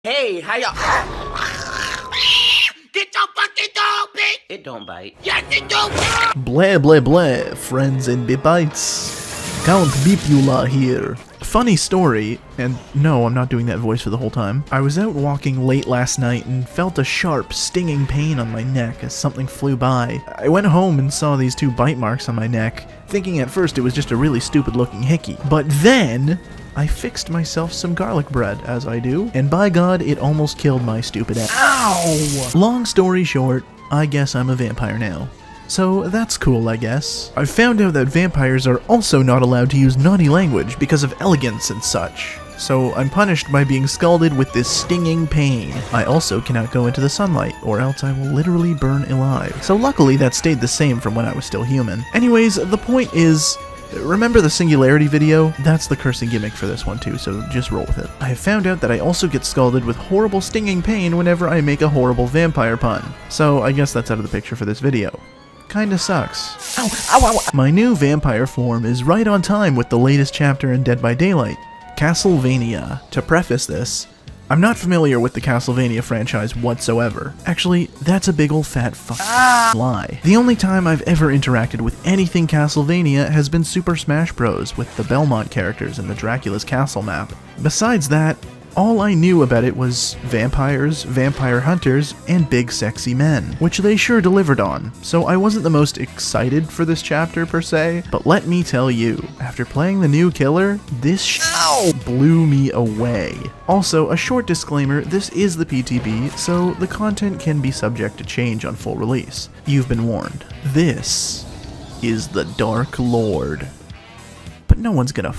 Hey, how y'all? Get your fucking dog, bitch! It don't bite. Yes, it do! Blah blah blah, friends and Bippites. Count Bippula here. Funny story, and no, I'm not doing that voice for the whole time. I was out walking late last night and felt a sharp, stinging pain on my neck as something flew by. I went home and saw these 2 bite marks on my neck, thinking at first it was just a really stupid looking hickey. But then I fixed myself some garlic bread, as I do, and by God, it almost killed my stupid ass. Ow! Long story short, I guess I'm a vampire now. So that's cool, I guess. I found out that vampires are also not allowed to use naughty language because of elegance and such. So I'm punished by being scalded with this stinging pain. I also cannot go into the sunlight, or else I will literally burn alive. So luckily that stayed the same from when I was still human. Anyways, the point is, remember the singularity video? That's the cursing gimmick for this one too, so just roll with it. I have found out that I also get scalded with horrible stinging pain whenever I make a horrible vampire pun. So I guess that's out of the picture for this video. Kinda sucks. Ow, ow, ow. My new vampire form is right on time with the latest chapter in Dead by Daylight, Castlevania. To preface this, I'm not familiar with the Castlevania franchise whatsoever. Actually, that's a big ol' fat lie. The only time I've ever interacted with anything Castlevania has been Super Smash Bros. With the Belmont characters and the Dracula's Castle map. Besides that, all I knew about it was vampires, vampire hunters, and big sexy men, which they sure delivered on, so I wasn't the most excited for this chapter per se, but let me tell you, after playing the new killer, this blew me away. Also, a short disclaimer, this is the PTB, so the content can be subject to change on full release. You've been warned. This is the Dark Lord. But no one's gonna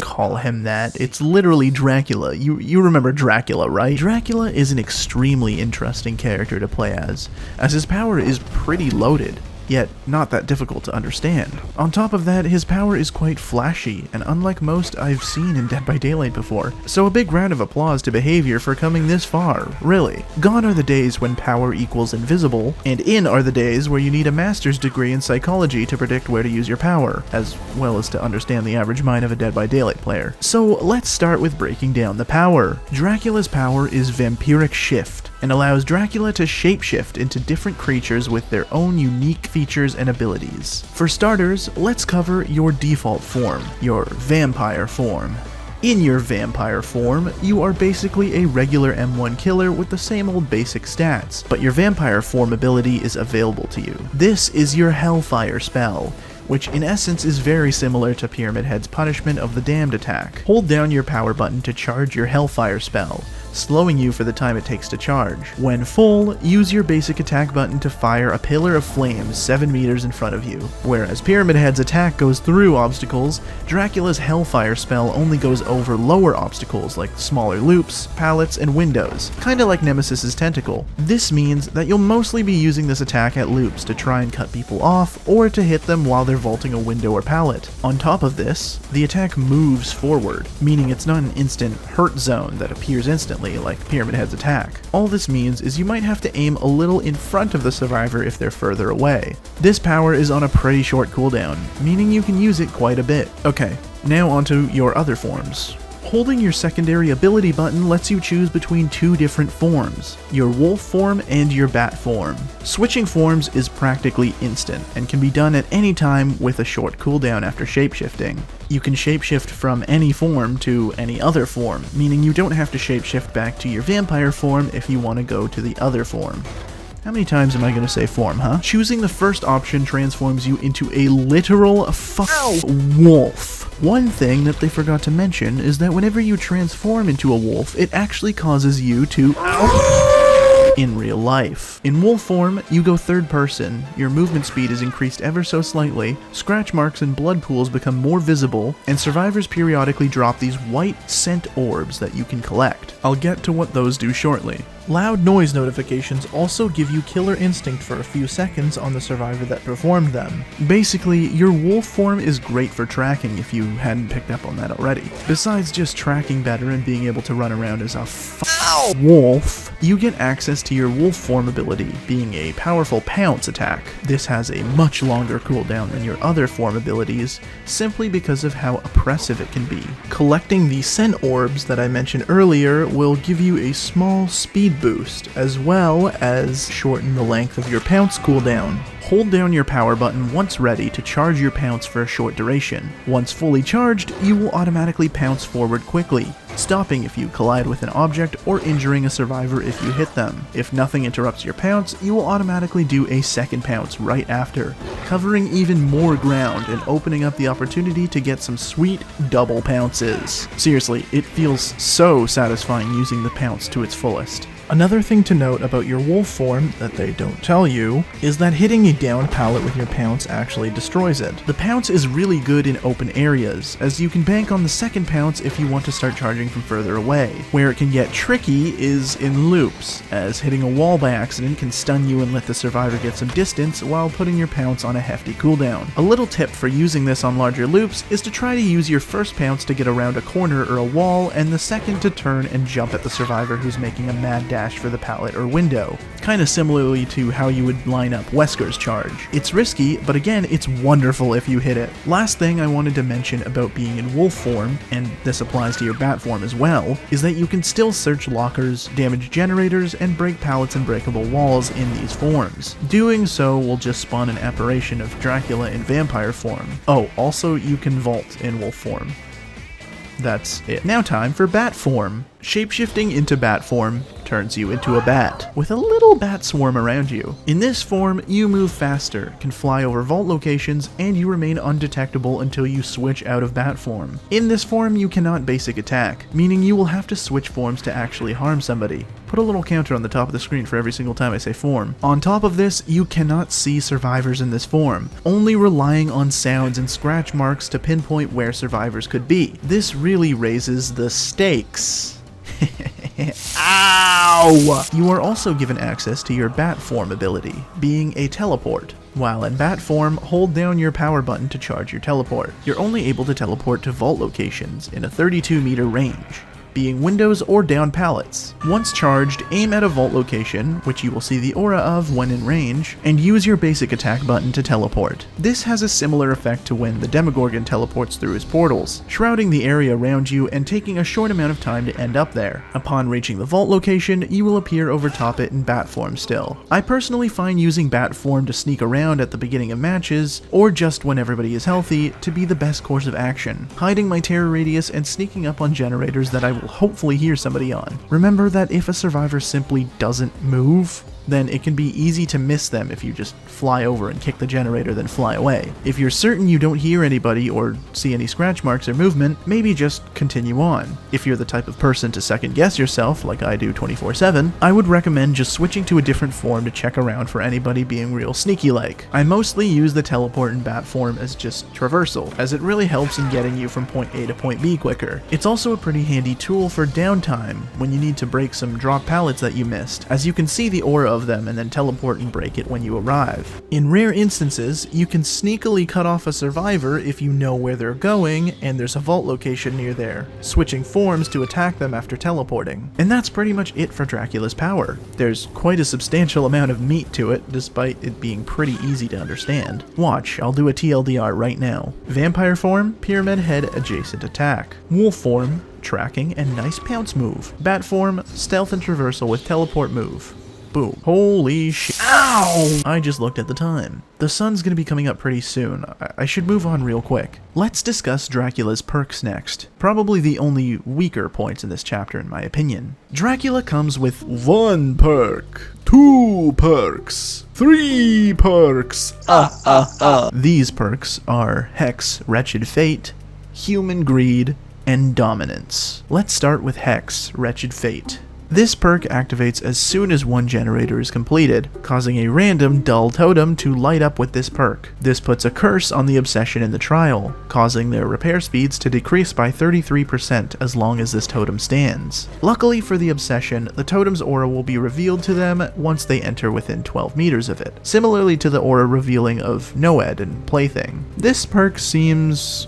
call him that. It's literally Dracula. You remember Dracula, right? Dracula is an extremely interesting character to play as his power is pretty loaded, yet not that difficult to understand. On top of that, his power is quite flashy, and unlike most I've seen in Dead by Daylight before. So a big round of applause to Behavior for coming this far, really. Gone are the days when power equals invisible, and in are the days where you need a master's degree in psychology to predict where to use your power, as well as to understand the average mind of a Dead by Daylight player. So let's start with breaking down the power. Dracula's power is Vampiric Shift, and allows Dracula to shapeshift into different creatures with their own unique features and abilities. For starters, let's cover your default form, your vampire form. In your vampire form, you are basically a regular M1 killer with the same old basic stats, but your vampire form ability is available to you. This is your Hellfire spell, which in essence is very similar to Pyramid Head's Punishment of the Damned attack. Hold down your power button to charge your Hellfire spell, slowing you for the time it takes to charge. When full, use your basic attack button to fire a pillar of flames 7 meters in front of you. Whereas Pyramid Head's attack goes through obstacles, Dracula's Hellfire spell only goes over lower obstacles like smaller loops, pallets, and windows, kinda like Nemesis's tentacle. This means that you'll mostly be using this attack at loops to try and cut people off, or to hit them while they're vaulting a window or pallet. On top of this, the attack moves forward, meaning it's not an instant hurt zone that appears instantly like Pyramid Head's attack. All this means is you might have to aim a little in front of the survivor if they're further away. This power is on a pretty short cooldown, meaning you can use it quite a bit. Okay, now onto your other forms. Holding your secondary ability button lets you choose between 2 different forms, your wolf form and your bat form. Switching forms is practically instant, and can be done at any time with a short cooldown after shapeshifting. You can shapeshift from any form to any other form, meaning you don't have to shapeshift back to your vampire form if you want to go to the other form. How many times am I going to say form, huh? Choosing the first option transforms you into a literal wolf. One thing that they forgot to mention is that whenever you transform into a wolf, it actually causes you to in real life. In wolf form, you go third person, your movement speed is increased ever so slightly, scratch marks and blood pools become more visible, and survivors periodically drop these white scent orbs that you can collect. I'll get to what those do shortly. Loud noise notifications also give you killer instinct for a few seconds on the survivor that performed them. Basically, your wolf form is great for tracking if you hadn't picked up on that already. Besides just tracking better and being able to run around as a wolf, you get access to your wolf form ability, being a powerful pounce attack. This has a much longer cooldown than your other form abilities, simply because of how oppressive it can be. Collecting the scent orbs that I mentioned earlier will give you a small speed boost, as well as shorten the length of your pounce cooldown. Hold down your power button once ready to charge your pounce for a short duration. Once fully charged, you will automatically pounce forward quickly, stopping if you collide with an object or injuring a survivor if you hit them. If nothing interrupts your pounce, you will automatically do a second pounce right after, covering even more ground and opening up the opportunity to get some sweet double pounces. Seriously, it feels so satisfying using the pounce to its fullest. Another thing to note about your wolf form that they don't tell you is that hitting a downed pallet with your pounce actually destroys it. The pounce is really good in open areas, as you can bank on the second pounce if you want to start charging from further away. Where it can get tricky is in loops, as hitting a wall by accident can stun you and let the survivor get some distance while putting your pounce on a hefty cooldown. A little tip for using this on larger loops is to try to use your first pounce to get around a corner or a wall, and the second to turn and jump at the survivor who's making a mad dash for the pallet or window, kinda similarly to how you would line up Wesker's charge. It's risky, but again, it's wonderful if you hit it. Last thing I wanted to mention about being in wolf form, and this applies to your bat form as well, is that you can still search lockers, damage generators, and break pallets and breakable walls in these forms. Doing so will just spawn an apparition of Dracula in vampire form. Oh, also you can vault in wolf form. That's it. Now time for bat form. Shapeshifting into bat form turns you into a bat, with a little bat swarm around you. In this form, you move faster, can fly over vault locations, and you remain undetectable until you switch out of bat form. In this form, you cannot basic attack, meaning you will have to switch forms to actually harm somebody. Put a little counter on the top of the screen for every single time I say form. On top of this, you cannot see survivors in this form, only relying on sounds and scratch marks to pinpoint where survivors could be. This really raises the stakes. Ow! You are also given access to your bat form ability, being a teleport. While in bat form, hold down your power button to charge your teleport. You're only able to teleport to vault locations in a 32-meter range, being windows or down pallets. Once charged, aim at a vault location, which you will see the aura of when in range, and use your basic attack button to teleport. This has a similar effect to when the Demogorgon teleports through his portals, shrouding the area around you and taking a short amount of time to end up there. Upon reaching the vault location, you will appear over top it in bat form still. I personally find using bat form to sneak around at the beginning of matches, or just when everybody is healthy, to be the best course of action, hiding my terror radius and sneaking up on generators that I will hopefully hear somebody on. Remember that if a survivor simply doesn't move, then it can be easy to miss them if you just fly over and kick the generator then fly away. If you're certain you don't hear anybody or see any scratch marks or movement, maybe just continue on. If you're the type of person to second guess yourself, like I do 24/7, I would recommend just switching to a different form to check around for anybody being real sneaky like. I mostly use the teleport in bat form as just traversal, as it really helps in getting you from point A to point B quicker. It's also a pretty handy tool for downtime, when you need to break some drop pallets that you missed, as you can see the aura of them and then teleport and break it when you arrive. In rare instances, you can sneakily cut off a survivor if you know where they're going and there's a vault location near there, switching forms to attack them after teleporting. And that's pretty much it for Dracula's power. There's quite a substantial amount of meat to it, despite it being pretty easy to understand. Watch, I'll do a TLDR right now. Vampire form, pyramid head adjacent attack. Wolf form, tracking and nice pounce move. Bat form, stealth and traversal with teleport move. Boom. Holy shit. Ow! I just looked at the time. The sun's gonna be coming up pretty soon. I should move on real quick. Let's discuss Dracula's perks next. Probably the only weaker points in this chapter in my opinion. Dracula comes with 1 perk, 2 perks, 3 perks. These perks are Hex, Wretched Fate, Human Greed, and Dominance. Let's start with Hex, Wretched Fate. This perk activates as soon as one generator is completed, causing a random dull totem to light up with this perk. This puts a curse on the obsession in the trial, causing their repair speeds to decrease by 33% as long as this totem stands. Luckily for the obsession, the totem's aura will be revealed to them once they enter within 12 meters of it, similarly to the aura revealing of Noed and Plaything. This perk seems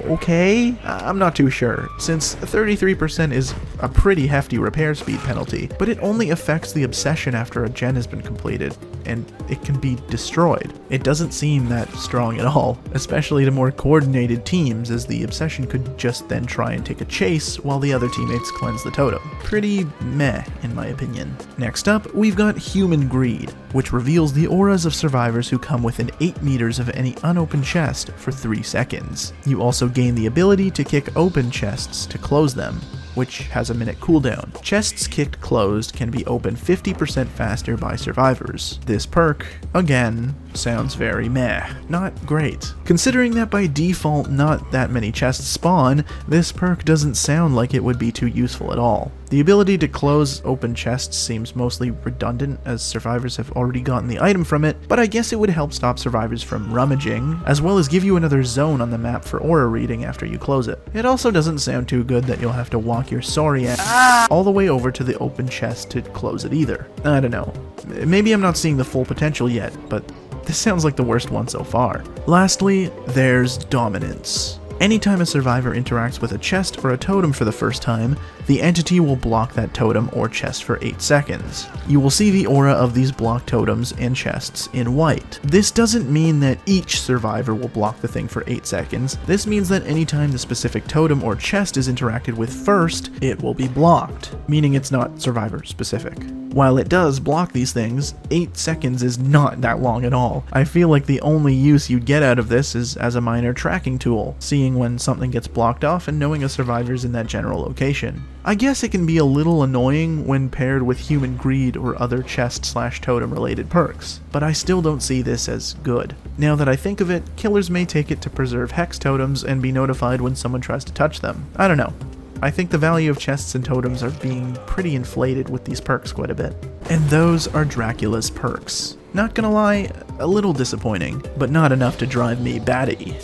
okay? I'm not too sure, since 33% is a pretty hefty repair speed penalty, but it only affects the obsession after a gen has been completed, and it can be destroyed. It doesn't seem that strong at all, especially to more coordinated teams, as the obsession could just then try and take a chase while the other teammates cleanse the totem. Pretty meh, in my opinion. Next up, we've got Human Greed, which reveals the auras of survivors who come within 8 meters of any unopened chest for 3 seconds. You also gain the ability to kick open chests to close them, which has a minute cooldown. Chests kicked closed can be opened 50% faster by survivors. This perk, again, sounds very meh. Not great. Considering that by default not that many chests spawn, this perk doesn't sound like it would be too useful at all. The ability to close open chests seems mostly redundant, as survivors have already gotten the item from it, but I guess it would help stop survivors from rummaging, as well as give you another zone on the map for aura reading after you close it. It also doesn't sound too good that you'll have to walk your sorry ass all the way over to the open chest to close it either. I don't know. Maybe I'm not seeing the full potential yet, but this sounds like the worst one so far. Lastly, there's Dominance. Anytime a survivor interacts with a chest or a totem for the first time, the entity will block that totem or chest for 8 seconds. You will see the aura of these blocked totems and chests in white. This doesn't mean that each survivor will block the thing for 8 seconds. This means that anytime the specific totem or chest is interacted with first, it will be blocked, meaning it's not survivor specific. While it does block these things, 8 seconds is not that long at all. I feel like the only use you'd get out of this is as a minor tracking tool, seeing when something gets blocked off and knowing a survivor's in that general location. I guess it can be a little annoying when paired with Human Greed or other chest/totem related perks, but I still don't see this as good. Now that I think of it, killers may take it to preserve hex totems and be notified when someone tries to touch them. I don't know. I think the value of chests and totems are being pretty inflated with these perks quite a bit. And those are Dracula's perks. Not gonna lie, a little disappointing, but not enough to drive me batty.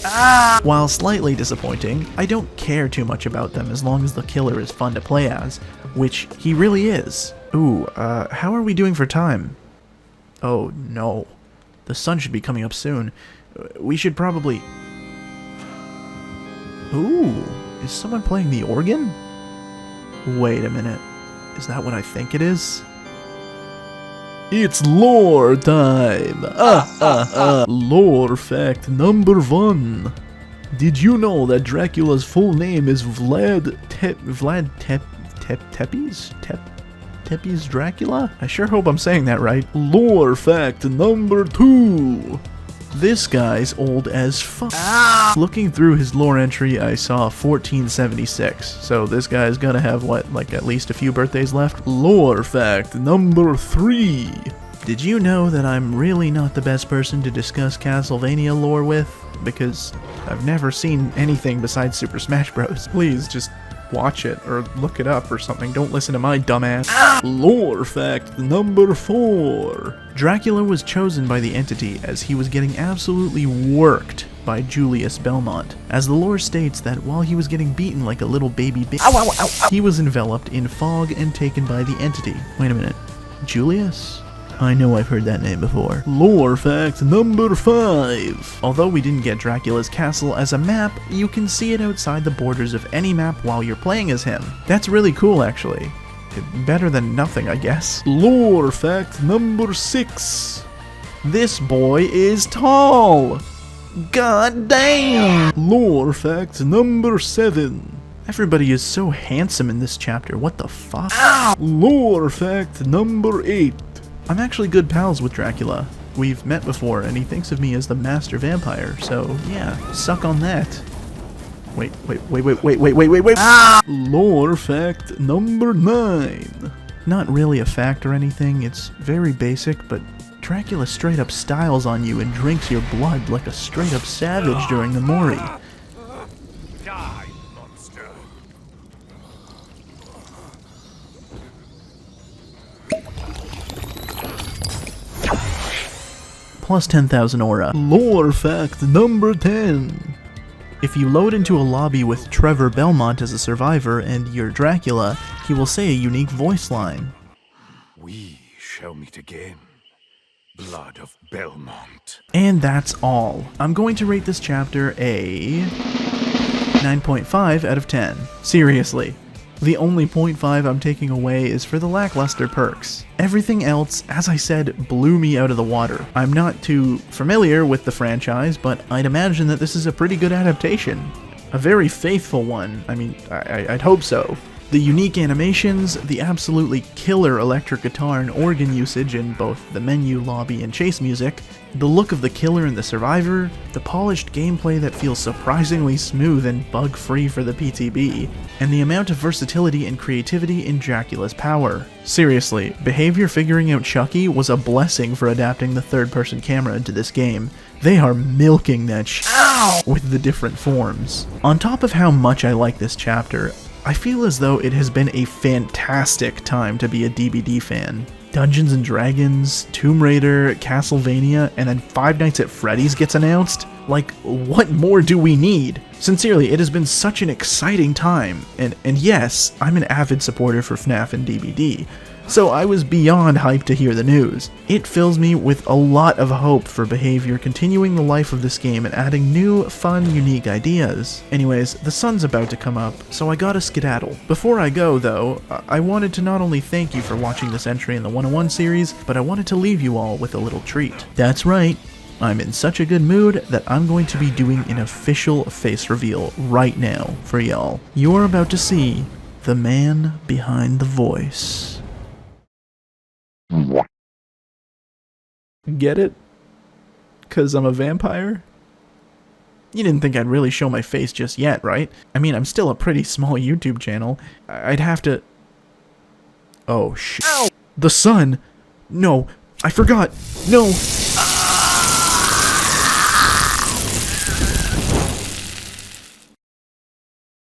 While slightly disappointing, I don't care too much about them as long as the killer is fun to play as, which he really is. Ooh, how are we doing for time? Oh no. The sun should be coming up soon. We should probably... Ooh. Is someone playing the organ? Wait a minute. Is that what I think it is? It's lore time! Lore fact number 1. Did you know that Dracula's full name is Tepes Dracula? I sure hope I'm saying that right. Lore fact number 2. This guy's old as fuck. Looking through his lore entry, I saw 1476, so this guy's gonna have, what, like at least a few birthdays left? Lore fact number 3. Did you know that I'm really not the best person to discuss Castlevania lore with? Because I've never seen anything besides Super Smash Bros. Please, just watch it, or look it up or something. Don't listen to my dumbass. Lore fact number 4. Dracula was chosen by the entity as he was getting absolutely worked by Julius Belmont, as the lore states that while he was getting beaten like a little baby he was enveloped in fog and taken by the entity. Wait a minute. Julius? I know I've heard that name before. Lore fact number 5. Although we didn't get Dracula's castle as a map, you can see it outside the borders of any map while you're playing as him. That's really cool, actually. Better than nothing, I guess. Lore fact number 6. This boy is tall! God damn! Lore fact number 7. Everybody is so handsome in this chapter, what the fuck? Lore fact number 8. I'm actually good pals with Dracula. We've met before, and he thinks of me as the master vampire, so yeah, suck on that. Wait. Lore fact number 9. Not really a fact or anything, it's very basic, but Dracula straight up styles on you and drinks your blood like a straight up savage during the Mori. Die, monster. plus 10,000 aura. Lore fact number 10. If you load into a lobby with Trevor Belmont as a survivor and you're Dracula, he will say a unique voice line. We shall meet again, Blood of Belmont. And that's all. I'm going to rate this chapter a 9.5 out of 10. Seriously. The only 0.5 I'm taking away is for the lackluster perks. Everything else, as I said, blew me out of the water. I'm not too familiar with the franchise, but I'd imagine that this is a pretty good adaptation. A very faithful one. I mean, I'd hope so. The unique animations, the absolutely killer electric guitar and organ usage in both the menu, lobby, and chase music, the look of the killer and the survivor, the polished gameplay that feels surprisingly smooth and bug-free for the PTB, and the amount of versatility and creativity in Dracula's power. Seriously, behavior figuring out Chucky was a blessing for adapting the third-person camera into this game. They are milking that with the different forms. On top of how much I like this chapter, I feel as though it has been a fantastic time to be a DBD fan. Dungeons & Dragons, Tomb Raider, Castlevania, and then Five Nights at Freddy's gets announced? Like, what more do we need? Sincerely, it has been such an exciting time, and yes, I'm an avid supporter for FNAF and DBD, so I was beyond hyped to hear the news. It fills me with a lot of hope for behavior continuing the life of this game and adding new, fun, unique ideas. Anyways, the sun's about to come up, so I gotta skedaddle. Before I go, though, I wanted to not only thank you for watching this entry in the 101 series, but I wanted to leave you all with a little treat. That's right. I'm in such a good mood that I'm going to be doing an official face reveal right now for y'all. You're about to see the man behind the voice. Get it? 'Cause I'm a vampire? You didn't think I'd really show my face just yet, right? I mean, I'm still a pretty small YouTube channel. I'd have to... Oh, shit. The sun! No, I forgot! No!